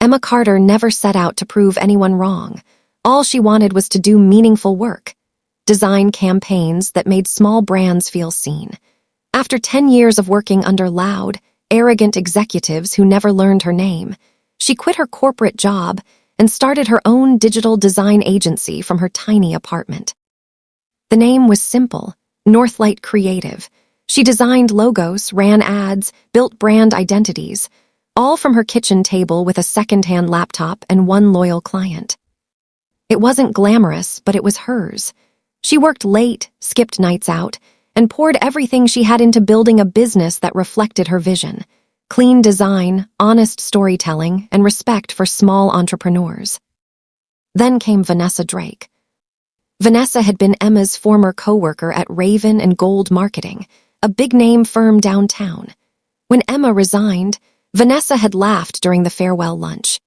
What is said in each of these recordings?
Emma Carter never set out to prove anyone wrong. All she wanted was to do meaningful work, design campaigns that made small brands feel seen. After 10 years of working under loud, arrogant executives who never learned her name, she quit her corporate job and started her own digital design agency from her tiny apartment. The name was simple, Northlight Creative. She designed logos, ran ads, built brand identities, all from her kitchen table with a second-hand laptop and one loyal client. It wasn't glamorous, but it was hers. She worked late, skipped nights out, and poured everything she had into building a business that reflected her vision: clean design, honest storytelling, and respect for small entrepreneurs. Then came Vanessa Drake. Vanessa had been Emma's former co-worker at Raven and Gold Marketing, a big-name firm downtown. When Emma resigned, Vanessa had laughed during the farewell lunch.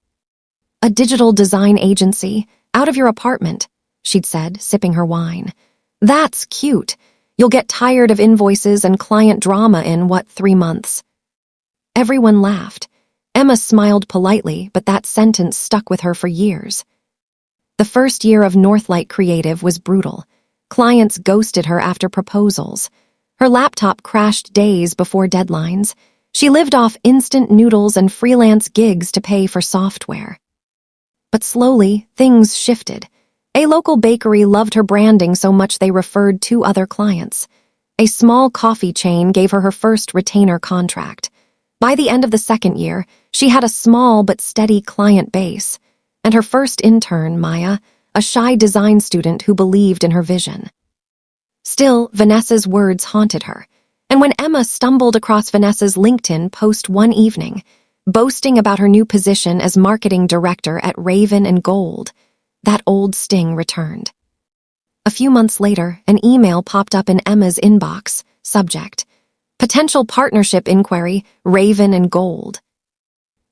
"A digital design agency, out of your apartment," she'd said, sipping her wine. "That's cute. You'll get tired of invoices and client drama in, 3 months?" Everyone laughed. Emma smiled politely, but that sentence stuck with her for years. The first year of Northlight Creative was brutal. Clients ghosted her after proposals. Her laptop crashed days before deadlines. She lived off instant noodles and freelance gigs to pay for software. But slowly, things shifted. A local bakery loved her branding so much they referred 2 other clients. A small coffee chain gave her first retainer contract. By the end of the second year, she had a small but steady client base, and her first intern, Maya, a shy design student who believed in her vision. Still, Vanessa's words haunted her, and when Emma stumbled across Vanessa's LinkedIn post one evening, boasting about her new position as marketing director at Raven and Gold, that old sting returned. A few months later, an email popped up in Emma's inbox, subject: "Potential partnership inquiry, Raven and Gold."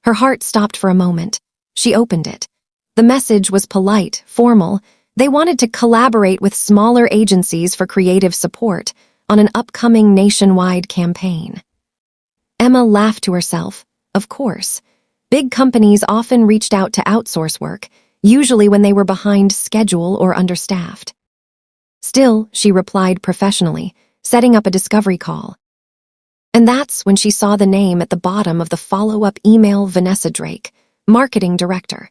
Her heart stopped for a moment. She opened it. The message was polite, formal. They wanted to collaborate with smaller agencies for creative support on an upcoming nationwide campaign. Emma laughed to herself. Of course. Big companies often reached out to outsource work, usually when they were behind schedule or understaffed. Still, she replied professionally, setting up a discovery call. And that's when she saw the name at the bottom of the follow-up email: Vanessa Drake, marketing director.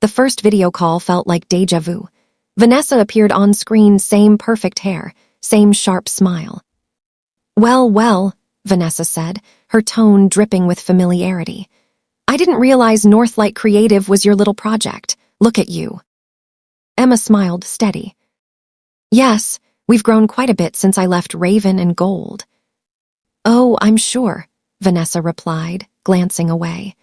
The first video call felt like déjà vu. Vanessa appeared on screen, same perfect hair, same sharp smile. Well, Vanessa said, her tone dripping with familiarity. "I didn't realize Northlight Creative was your little project. Look at you." Emma smiled, steady. "Yes, we've grown quite a bit since I left Raven and Gold." "Oh, I'm sure," Vanessa replied, glancing away.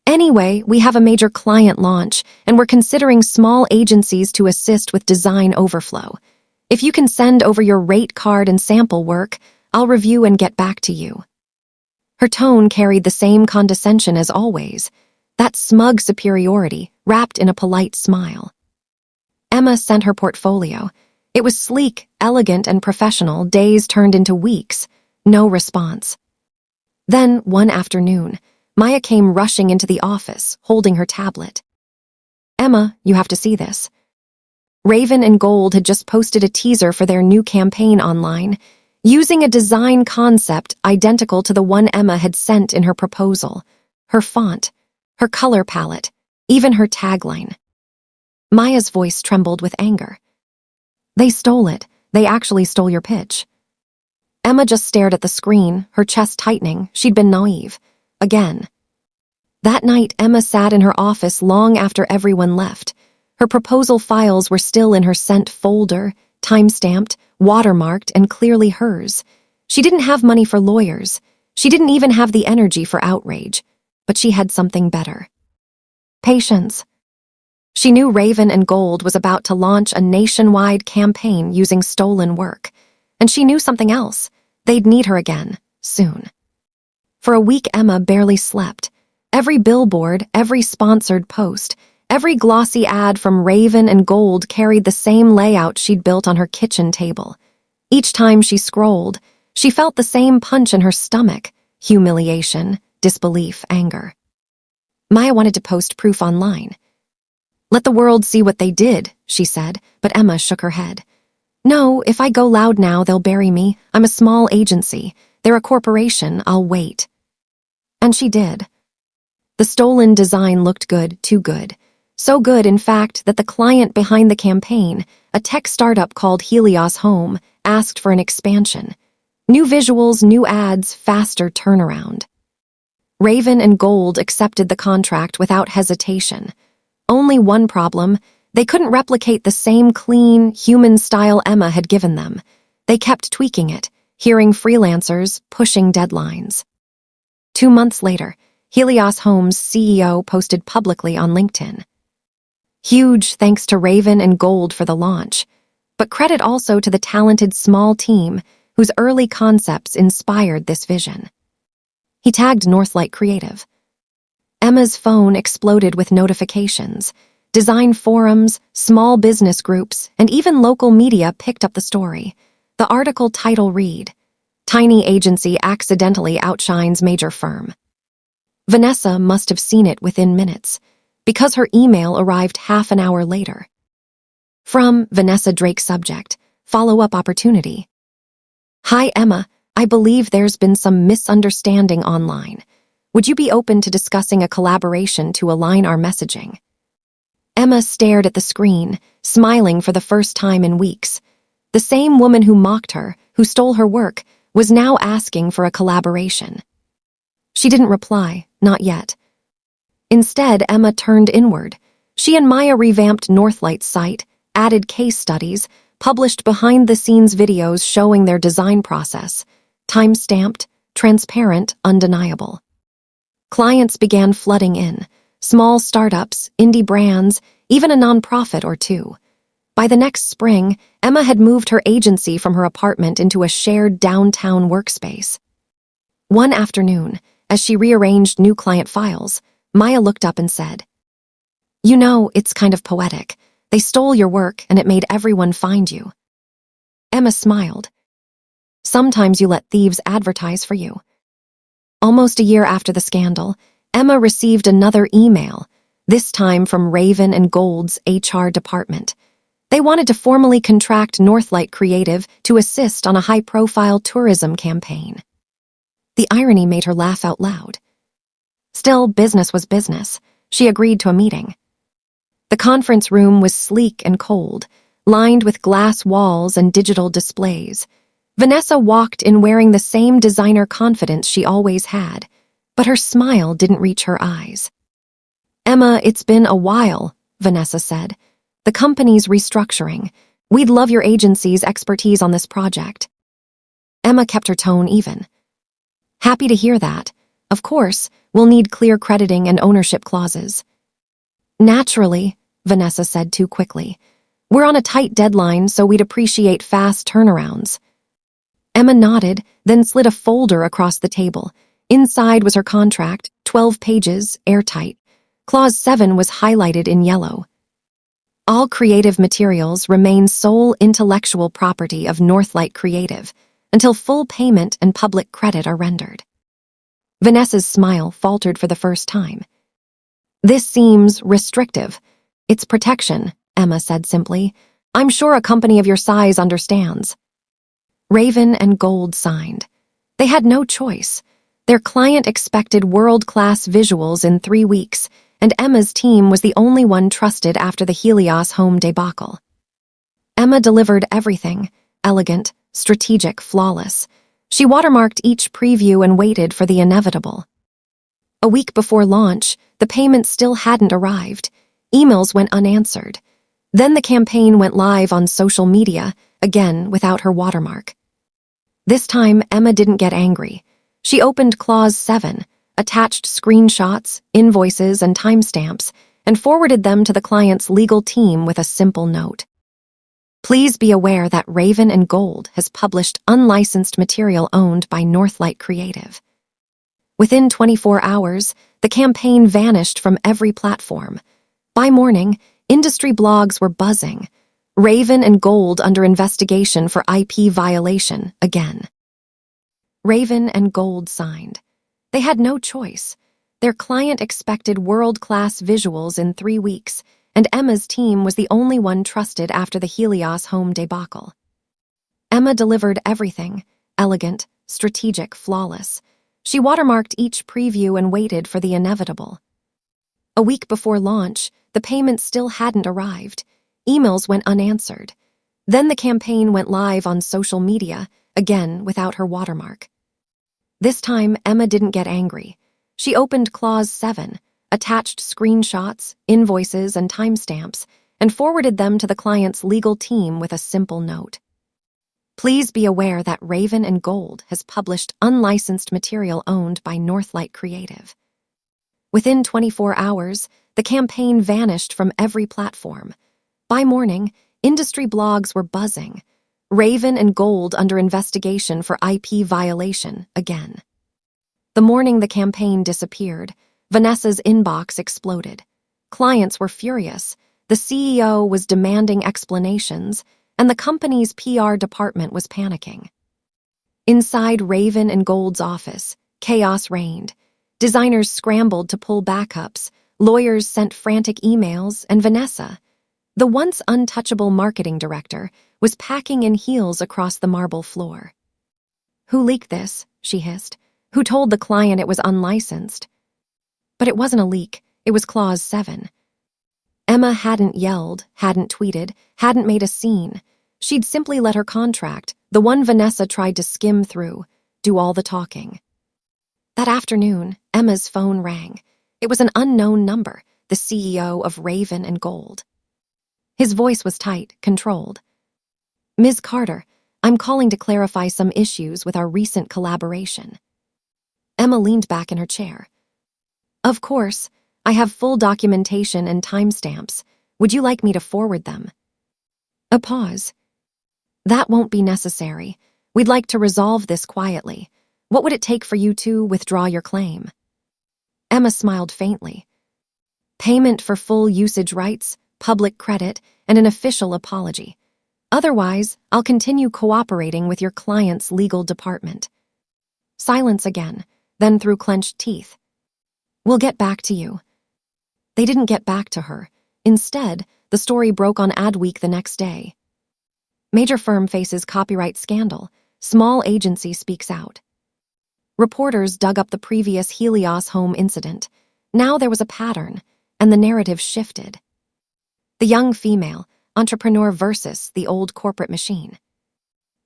"Anyway, we have a major client launch, and we're considering small agencies to assist with design overflow. If you can send over your rate card and sample work, I'll review and get back to you." Her tone carried the same condescension as always, that smug superiority wrapped in a polite smile. Emma sent her portfolio. It was sleek, elegant, and professional. Days turned into weeks. No response. Then, one afternoon, Maya came rushing into the office, holding her tablet. "Emma, you have to see this." Raven and Gold had just posted a teaser for their new campaign online, using a design concept identical to the one Emma had sent in her proposal. Her font, her color palette, even her tagline. Maya's voice trembled with anger. "They stole it. They actually stole your pitch." Emma just stared at the screen, her chest tightening. She'd been naive. Again. That night, Emma sat in her office long after everyone left. Her proposal files were still in her sent folder, time-stamped, watermarked, and clearly hers. She didn't have money for lawyers. She didn't even have the energy for outrage. But she had something better. Patience. She knew Raven and Gold was about to launch a nationwide campaign using stolen work. And she knew something else. They'd need her again, soon. For a week, Emma barely slept. Every billboard, every sponsored post, every glossy ad from Raven and Gold carried the same layout she'd built on her kitchen table. Each time she scrolled, she felt the same punch in her stomach: humiliation, disbelief, anger. Maya wanted to post proof online. "Let the world see what they did," she said, but Emma shook her head. "No, if I go loud now, they'll bury me. I'm a small agency. They're a corporation. I'll wait." And she did. The stolen design looked good, too good. So good, in fact, that the client behind the campaign, a tech startup called Helios Home, asked for an expansion. New visuals, new ads, faster turnaround. Raven and Gold accepted the contract without hesitation. Only one problem: they couldn't replicate the same clean, human style Emma had given them. They kept tweaking it, hearing freelancers, pushing deadlines. 2 months later, Helios Home's CEO posted publicly on LinkedIn. "Huge thanks to Raven and Gold for the launch, but credit also to the talented small team whose early concepts inspired this vision." He tagged Northlight Creative. Emma's phone exploded with notifications. Design forums, small business groups, and even local media picked up the story. The article title read, "Tiny Agency Accidentally Outshines Major Firm." Vanessa must have seen it within minutes, because her email arrived half an hour later. From Vanessa Drake, subject, follow-up opportunity. "Hi Emma, I believe there's been some misunderstanding online. Would you be open to discussing a collaboration to align our messaging?" Emma stared at the screen, smiling for the first time in weeks. The same woman who mocked her, who stole her work, was now asking for a collaboration. She didn't reply, not yet. Instead, Emma turned inward. She and Maya revamped Northlight's site, added case studies, published behind-the-scenes videos showing their design process, time-stamped, transparent, undeniable. Clients began flooding in, small startups, indie brands, even a nonprofit or two. By the next spring, Emma had moved her agency from her apartment into a shared downtown workspace. One afternoon, as she rearranged new client files, Maya looked up and said, "You know, it's kind of poetic. They stole your work and it made everyone find you." Emma smiled. "Sometimes you let thieves advertise for you." Almost a year after the scandal, Emma received another email, this time from Raven and Gold's HR department. They wanted to formally contract Northlight Creative to assist on a high-profile tourism campaign. The irony made her laugh out loud. Still, business was business. She agreed to a meeting. The conference room was sleek and cold, lined with glass walls and digital displays. Vanessa walked in wearing the same designer confidence she always had, but her smile didn't reach her eyes. "Emma, it's been a while," Vanessa said. "The company's restructuring. We'd love your agency's expertise on this project." Emma kept her tone even. "Happy to hear that. Of course, we'll need clear crediting and ownership clauses." "Naturally," Vanessa said too quickly. "We're on a tight deadline, so we'd appreciate fast turnarounds." Emma nodded, then slid a folder across the table. Inside was her contract, 12 pages, airtight. Clause 7 was highlighted in yellow. "All creative materials remain sole intellectual property of Northlight Creative until full payment and public credit are rendered." Vanessa's smile faltered for the first time. "This seems restrictive." "It's protection," Emma said simply. "I'm sure a company of your size understands." Raven and Gold signed. They had no choice. Their client expected world-class visuals in 3 weeks, and Emma's team was the only one trusted after the Helios Home debacle. Emma delivered everything, elegant, strategic, flawless. She watermarked each preview and waited for the inevitable. A week before launch, the payment still hadn't arrived. Emails went unanswered. Then the campaign went live on social media, again without her watermark. This time, Emma didn't get angry. She opened Clause 7, attached screenshots, invoices, and timestamps, and forwarded them to the client's legal team with a simple note. "Please be aware that Raven and Gold has published unlicensed material owned by Northlight Creative." Within 24 hours, the campaign vanished from every platform. By morning, industry blogs were buzzing. Raven and Gold under investigation for IP violation again. Raven and Gold signed. They had no choice. Their client expected world-class visuals in 3 weeks, and Emma's team was the only one trusted after the Helios home debacle. Emma delivered everything, elegant, strategic, flawless. She watermarked each preview and waited for the inevitable. A week before launch, the payment still hadn't arrived. Emails went unanswered. Then the campaign went live on social media, again without her watermark. This time, Emma didn't get angry. She opened Clause 7, attached screenshots, invoices, and timestamps, and forwarded them to the client's legal team with a simple note. Please be aware that Raven and Gold has published unlicensed material owned by Northlight Creative. Within 24 hours, the campaign vanished from every platform. By morning, industry blogs were buzzing. Raven and Gold under investigation for IP violation again. The morning the campaign disappeared, Vanessa's inbox exploded. Clients were furious. The CEO was demanding explanations, and the company's PR department was panicking. Inside Raven and Gold's office, chaos reigned. Designers scrambled to pull backups, lawyers sent frantic emails, and Vanessa, the once untouchable marketing director, was packing in heels across the marble floor. Who leaked this? She hissed. Who told the client it was unlicensed? But it wasn't a leak, it was Clause 7. Emma hadn't yelled, hadn't tweeted, hadn't made a scene. She'd simply let her contract, the one Vanessa tried to skim through, do all the talking. That afternoon, Emma's phone rang. It was an unknown number, the CEO of Raven and Gold. His voice was tight, controlled. Ms. Carter, I'm calling to clarify some issues with our recent collaboration. Emma leaned back in her chair. Of course, I have full documentation and timestamps. Would you like me to forward them? A pause. That won't be necessary. We'd like to resolve this quietly. What would it take for you to withdraw your claim? Emma smiled faintly. Payment for full usage rights, public credit, and an official apology. Otherwise, I'll continue cooperating with your client's legal department. Silence again, then through clenched teeth. We'll get back to you. They didn't get back to her. Instead, the story broke on Adweek the next day. Major firm faces copyright scandal. Small agency speaks out. Reporters dug up the previous Helios home incident. Now there was a pattern, and the narrative shifted. The young female, entrepreneur versus the old corporate machine.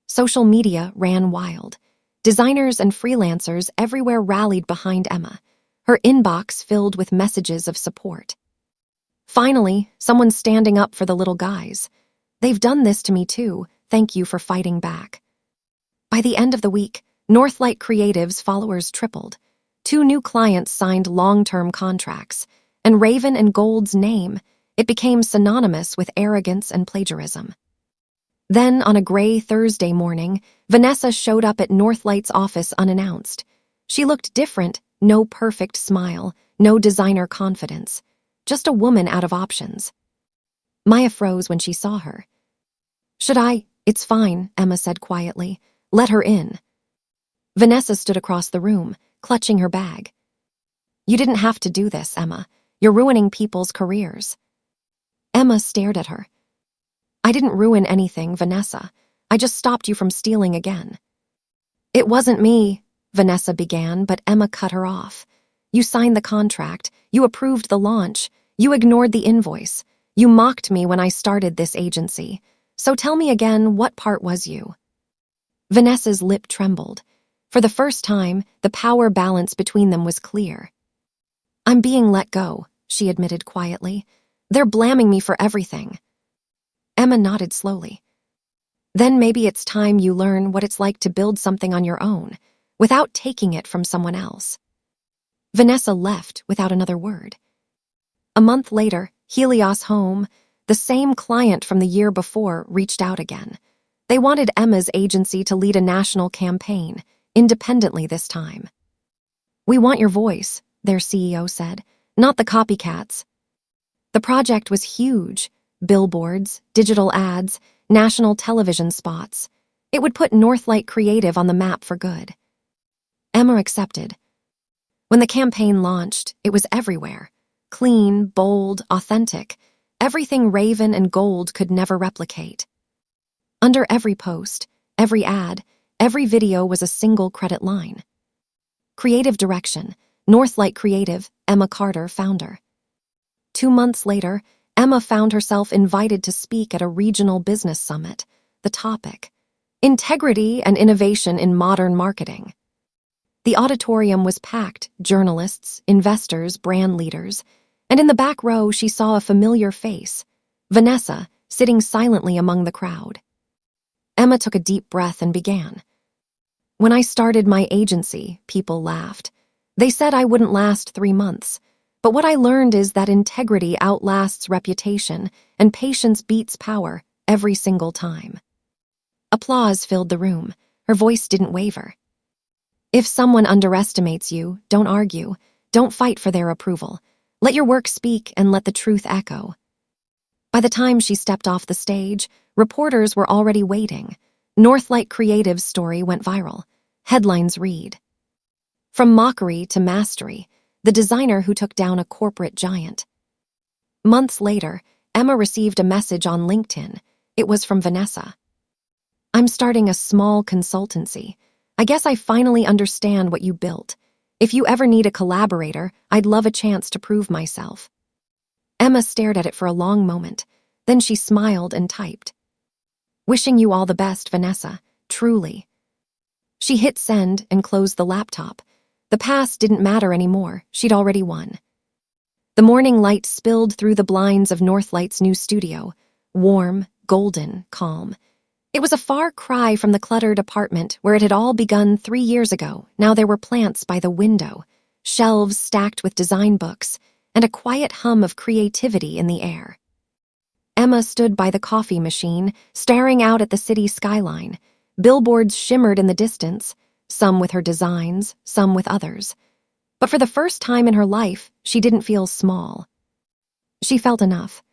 Social media ran wild. Designers and freelancers everywhere rallied behind Emma, her inbox filled with messages of support. Finally, someone standing up for the little guys. They've done this to me too, thank you for fighting back. By the end of the week, Northlight Creative's followers tripled. 2 new clients signed long-term contracts, and Raven and Gold's name, it became synonymous with arrogance and plagiarism. Then, on a gray Thursday morning, Vanessa showed up at Northlight's office unannounced. She looked different, no perfect smile, no designer confidence, just a woman out of options. Maya froze when she saw her. Should I? It's fine, Emma said quietly. Let her in. Vanessa stood across the room, clutching her bag. You didn't have to do this, Emma. You're ruining people's careers. Emma stared at her. I didn't ruin anything, Vanessa. I just stopped you from stealing again. It wasn't me, Vanessa began, but Emma cut her off. You signed the contract. You approved the launch. You ignored the invoice. You mocked me when I started this agency. So tell me again, what part was you? Vanessa's lip trembled. For the first time, the power balance between them was clear. I'm being let go, she admitted quietly. They're blaming me for everything. Emma nodded slowly. Then maybe it's time you learn what it's like to build something on your own, without taking it from someone else. Vanessa left without another word. A month later, Helios Home, the same client from the year before, reached out again. They wanted Emma's agency to lead a national campaign, independently this time. We want your voice, their CEO said, not the copycats. The project was huge. Billboards, digital ads, national television spots. It would put Northlight Creative on the map for good. Emma accepted. When the campaign launched, it was everywhere. Clean, bold, authentic. Everything Raven and Gold could never replicate. Under every post, every ad, every video was a single credit line. Creative direction, Northlight Creative, Emma Carter, founder. 2 months later, Emma found herself invited to speak at a regional business summit. The topic: integrity and innovation in modern marketing. The auditorium was packed, journalists, investors, brand leaders, and in the back row she saw a familiar face, Vanessa, sitting silently among the crowd. Emma took a deep breath and began. When I started my agency, people laughed. They said I wouldn't last 3 months. But what I learned is that integrity outlasts reputation and patience beats power every single time. Applause filled the room. Her voice didn't waver. If someone underestimates you, don't argue. Don't fight for their approval. Let your work speak and let the truth echo. By the time she stepped off the stage, reporters were already waiting. Northlight Creative's story went viral. Headlines read, "From mockery to mastery, the designer who took down a corporate giant." Months later, Emma received a message on LinkedIn. It was from Vanessa. "I'm starting a small consultancy. I guess I finally understand what you built. If you ever need a collaborator, I'd love a chance to prove myself." Emma stared at it for a long moment. Then she smiled and typed, "Wishing you all the best, Vanessa. Truly." She hit send and closed the laptop. The past didn't matter anymore. She'd already won. The morning light spilled through the blinds of Northlight's new studio. Warm, golden, calm. It was a far cry from the cluttered apartment where it had all begun 3 years ago. Now there were plants by the window, shelves stacked with design books, and a quiet hum of creativity in the air. Emma stood by the coffee machine, staring out at the city skyline. Billboards shimmered in the distance, some with her designs, some with others. But for the first time in her life, she didn't feel small. She felt enough.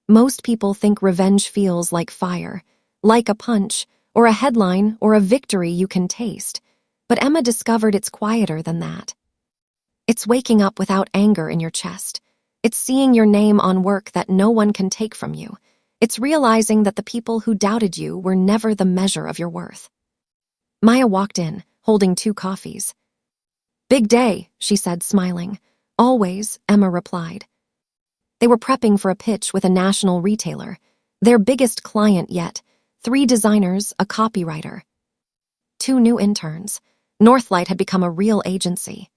Most people think revenge feels like fire, like a punch, or a headline, or a victory you can taste. But Emma discovered it's quieter than that. It's waking up without anger in your chest. It's seeing your name on work that no one can take from you. It's realizing that the people who doubted you were never the measure of your worth. Maya walked in, holding 2 coffees. "Big day," she said, smiling. "Always," Emma replied. They were prepping for a pitch with a national retailer, their biggest client yet. 3 designers, a copywriter. 2 new interns. Northlight had become a real agency.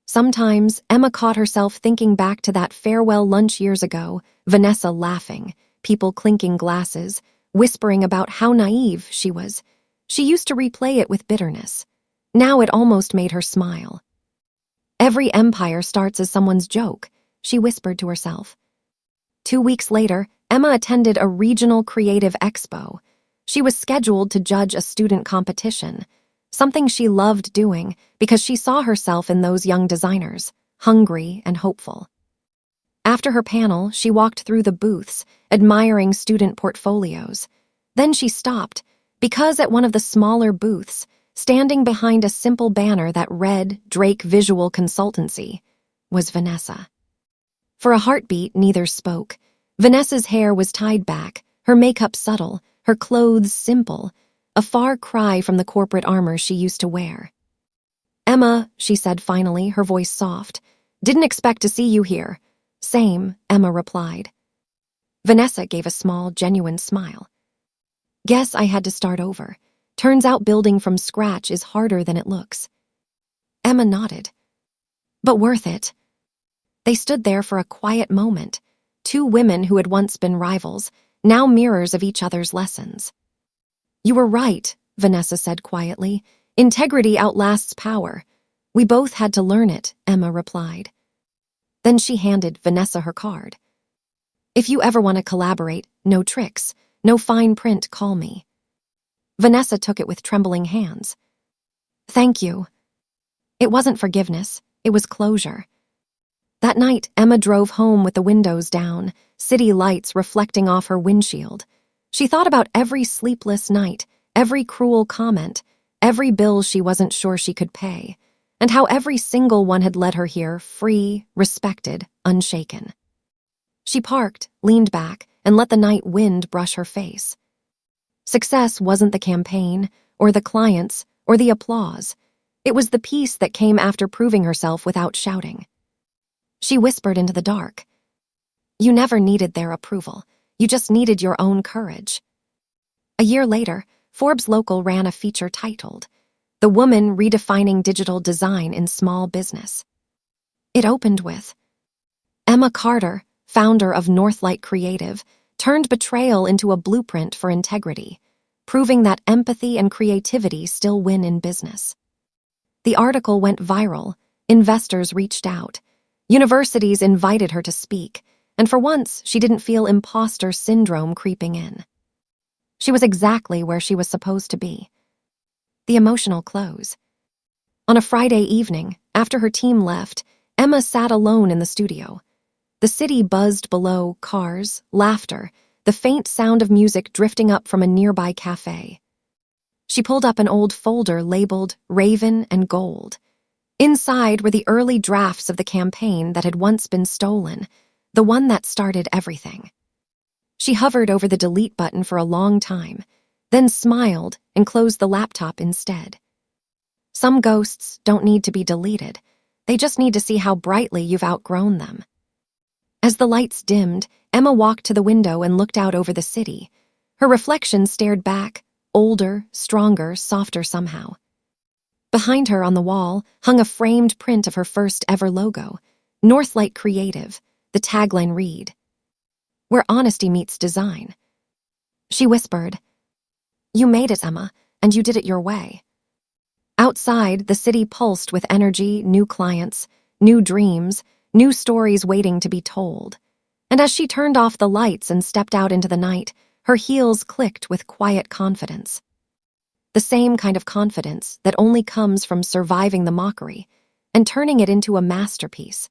Sometimes, Emma caught herself thinking back to that farewell lunch years ago, Vanessa laughing, people clinking glasses, whispering about how naive she was. She used to replay it with bitterness. Now it almost made her smile. "Every empire starts as someone's joke," she whispered to herself. 2 weeks later, Emma attended a regional creative expo. She was scheduled to judge a student competition, something she loved doing because she saw herself in those young designers, hungry and hopeful. After her panel, she walked through the booths, admiring student portfolios. Then she stopped, because at one of the smaller booths, standing behind a simple banner that read Drake Visual Consultancy, was Vanessa. For a heartbeat, neither spoke. Vanessa's hair was tied back, her makeup subtle, her clothes simple, a far cry from the corporate armor she used to wear. "Emma," she said finally, her voice soft, "didn't expect to see you here." "Same," Emma replied. Vanessa gave a small, genuine smile. "Guess I had to start over. Turns out building from scratch is harder than it looks." Emma nodded. "But worth it." They stood there for a quiet moment, 2 women who had once been rivals, now mirrors of each other's lessons. "You were right," Vanessa said quietly. "Integrity outlasts power. We both had to learn it," Emma replied. Then she handed Vanessa her card. "If you ever want to collaborate, no tricks, no fine print, call me." Vanessa took it with trembling hands. "Thank you." It wasn't forgiveness, it was closure. That night, Emma drove home with the windows down, city lights reflecting off her windshield. She thought about every sleepless night, every cruel comment, every bill she wasn't sure she could pay. and how every single one had led her here free, respected, unshaken. She parked, leaned back, and let the night wind brush her face. Success wasn't the campaign, or the clients, or the applause. It was the peace that came after proving herself without shouting. She whispered into the dark. You never needed their approval. You just needed your own courage. A year later, Forbes Local ran a feature titled, "The Woman Redefining Digital Design in Small Business." It opened with, Emma Carter, founder of Northlight Creative, turned betrayal into a blueprint for integrity, proving that empathy and creativity still win in business. The article went viral, investors reached out, universities invited her to speak, and for once she didn't feel imposter syndrome creeping in. She was exactly where she was supposed to be. The emotional close. On a Friday evening, after her team left, Emma sat alone in the studio. The city buzzed below, cars, laughter, the faint sound of music drifting up from a nearby cafe. She pulled up an old folder labeled Raven and Gold. Inside were the early drafts of the campaign that had once been stolen, the one that started everything. She hovered over the delete button for a long time, then smiled and closed the laptop instead. Some ghosts don't need to be deleted. They just need to see how brightly you've outgrown them. As the lights dimmed, Emma walked to the window and looked out over the city. Her reflection stared back, older, stronger, softer somehow. Behind her on the wall hung a framed print of her first ever logo, Northlight Creative, the tagline read, "Where honesty meets design." She whispered, "You made it, Emma, and you did it your way." Outside, the city pulsed with energy, new clients, new dreams, new stories waiting to be told. And as she turned off the lights and stepped out into the night, her heels clicked with quiet confidence. The same kind of confidence that only comes from surviving the mockery and turning it into a masterpiece.